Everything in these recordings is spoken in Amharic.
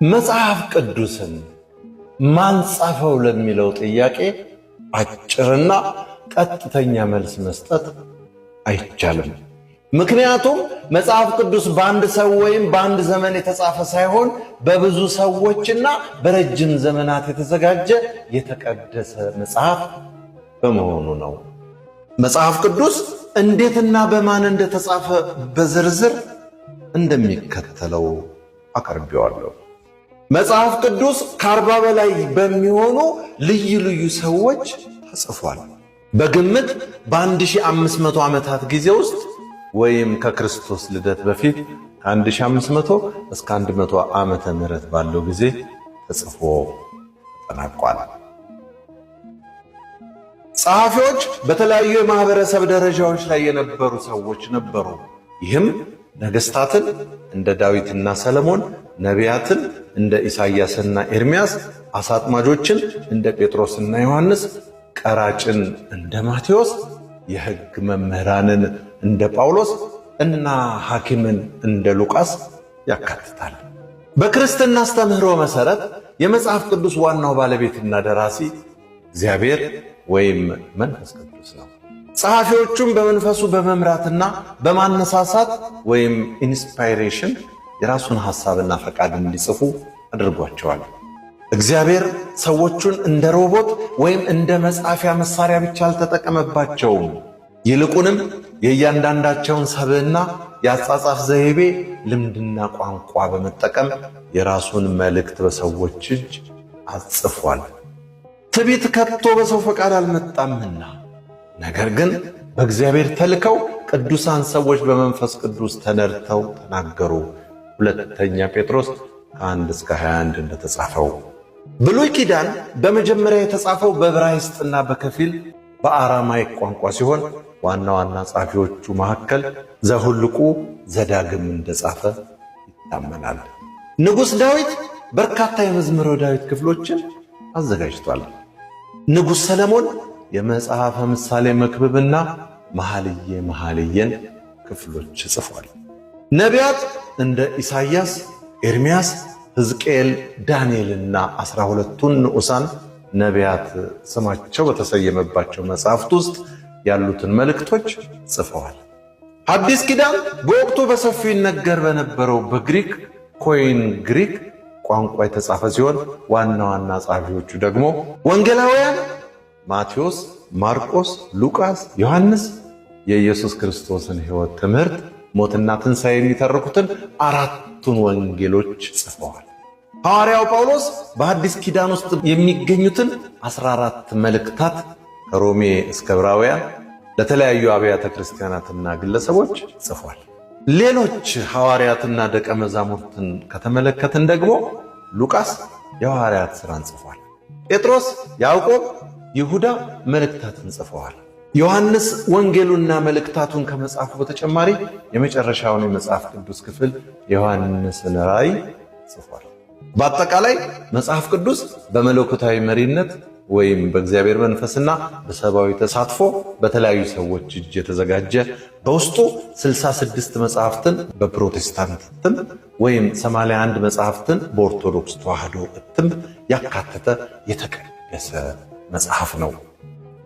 መጽሐፍ ቅዱስን ማን ጻፈው ለሚለው ጥያቄ አጭርና ቀጥተኛ መልስ መስጠት አይቻልም። ምክንያቱም መጽሐፍ ቅዱስ በአንድ ሰው ወይም በአንድ ዘመን የተጻፈ ሳይሆን በብዙ ሰዎችና በረጅም ዘመናት የተዘጋጀ የተቀደሰ መጽሐፍ በመሆኑ ነው። መጽሐፍ ቅዱስ እንዴትና በማን እንደተጻፈ በዝርዝር እንደሚከተለው አቀርቤዋለሁ። መጽሐፍ ቅዱስ ከ40 በላይ በሚሆኑ ልዩ ልዩ ሰዎች ተጽፏል። በግምት በ1500 ዓመታት ጊዜ ውስጥ ወይም ከክርስቶስ ልደት በፊት ከ1500 እስከ 100 ዓመተ ምህረት ባለው ጊዜ ተጽፎ ተጠናቋል። ጸሐፊዎች በተለያዩ የማህበረሰብ ደረጃዎች ላይ የነበሩ ሰዎች ነበሩ። ይህም ነገሥታትን እንደ ዳዊትና ሰለሞን፣ ነቢያትን እንደ ኢሳይያስና ኤርምያስ፣ አሳጥማጆችን እንደ ጴጥሮስና ዮሐንስ፣ ቀራጭን እንደ ማቴዎስ፣ የሕግ መምህራንን እንደ ጳውሎስ እና ሐኪምን እንደ ሉቃስ ያካትታል። በክርስትና አስተምህሮ መሠረት የመጽሐፍ ቅዱስ ዋናው ባለቤትና ደራሲ እግዚአብሔር ወይም መንፈስ ቅዱስ ነው። ጸሐፊዎቹም በመንፈሱ በመምራትና በማነሳሳት ወይም ኢንስፓይሬሽን የራሱን ሐሳብና ፈቃድ እንዲጽፉ አድርጓቸዋል። እግዚአብሔር ሰዎቹን እንደ ሮቦት ወይም እንደ መጻፊያ መሳሪያ ብቻ አልተጠቀመባቸውም። ይልቁንም የእያንዳንዳቸውን ሰብዕና፣ የአጻጻፍ ዘይቤ፣ ልምድና ቋንቋ በመጠቀም የራሱን መልእክት በሰዎች እጅ አጽፏል። ትዕቢት ከቶ በሰው ፈቃድ አልመጣምና፣ ነገር ግን በእግዚአብሔር ተልከው ቅዱሳን ሰዎች በመንፈስ ቅዱስ ተነድተው ተናገሩ። ሁለተኛ ጴጥሮስ 1-21 እንደተጻፈው። ብሉይ ኪዳን በመጀመሪያ የተጻፈው በዕብራይስጥና በከፊል በአራማይክ ቋንቋ ሲሆን ዋና ዋና ጸሐፊዎቹ መካከል ዘሁልቁ፣ ዘዳግም እንደጻፈ ይታመናል። ንጉሥ ዳዊት በርካታ የመዝሙረ ዳዊት ክፍሎችን አዘጋጅቷል። ንጉሥ ሰለሞን የመጽሐፈ ምሳሌ መክብብና መኃልየ መኃልየን ክፍሎች ጽፏል። ነቢያት እንደ ኢሳይያስ፣ ኤርምያስ፣ ሕዝቅኤል፣ ዳንኤልና 12ቱን ንዑሳን ነቢያት ስማቸው በተሰየመባቸው መጽሐፍት ውስጥ ያሉትን መልእክቶች ጽፈዋል። አዲስ ኪዳን በወቅቱ በሰፊው ይነገር በነበረው በግሪክ ኮይን ግሪክ ቋንቋ የተጻፈ ሲሆን ዋና ዋና ጸሐፊዎቹ ደግሞ ወንጌላውያን ማቴዎስ፣ ማርቆስ፣ ሉቃስ፣ ዮሐንስ የኢየሱስ ክርስቶስን ሕይወት፣ ትምህርት፣ ሞትና ትንሣኤ የሚተርኩትን 4ቱን ወንጌሎች ጽፈዋል። ሐዋርያው ጳውሎስ በአዲስ ኪዳን ውስጥ የሚገኙትን 14 መልእክታት ከሮሜ እስከ ዕብራውያን ለተለያዩ አብያተ ክርስቲያናትና ግለሰቦች ጽፏል። ሌሎች ሐዋርያትና ደቀ መዛሙርትን ከተመለከትን ደግሞ ሉቃስ የሐዋርያት ሥራን ጽፏል። ጴጥሮስ፣ ያዕቆብ፣ ይሁዳ መልእክታትን ጽፈዋል። ዮሐንስ ወንጌሉና መልእክታቱን ከመጻፉ በተጨማሪ የመጨረሻውን የመጽሐፍ ቅዱስ ክፍል የዮሐንስን ራእይ ጽፏል። በአጠቃላይ መጽሐፍ ቅዱስ በመለኮታዊ መሪነት ወይም በእግዚአብሔር መንፈስና በሰብአዊ ተሳትፎ በተለያዩ ሰዎች እጅ የተዘጋጀ በውስጡ 66 መጽሐፍትን በፕሮቴስታንት እትም ወይም 81 መጽሐፍትን በኦርቶዶክስ ተዋሕዶ እትም ያካተተ የተቀደሰ መጽሐፍ ነው።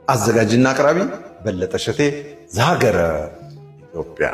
አዘጋጅና አቅራቢ በለጠ ሸቴ ዘሀገረ ኢትዮጵያ።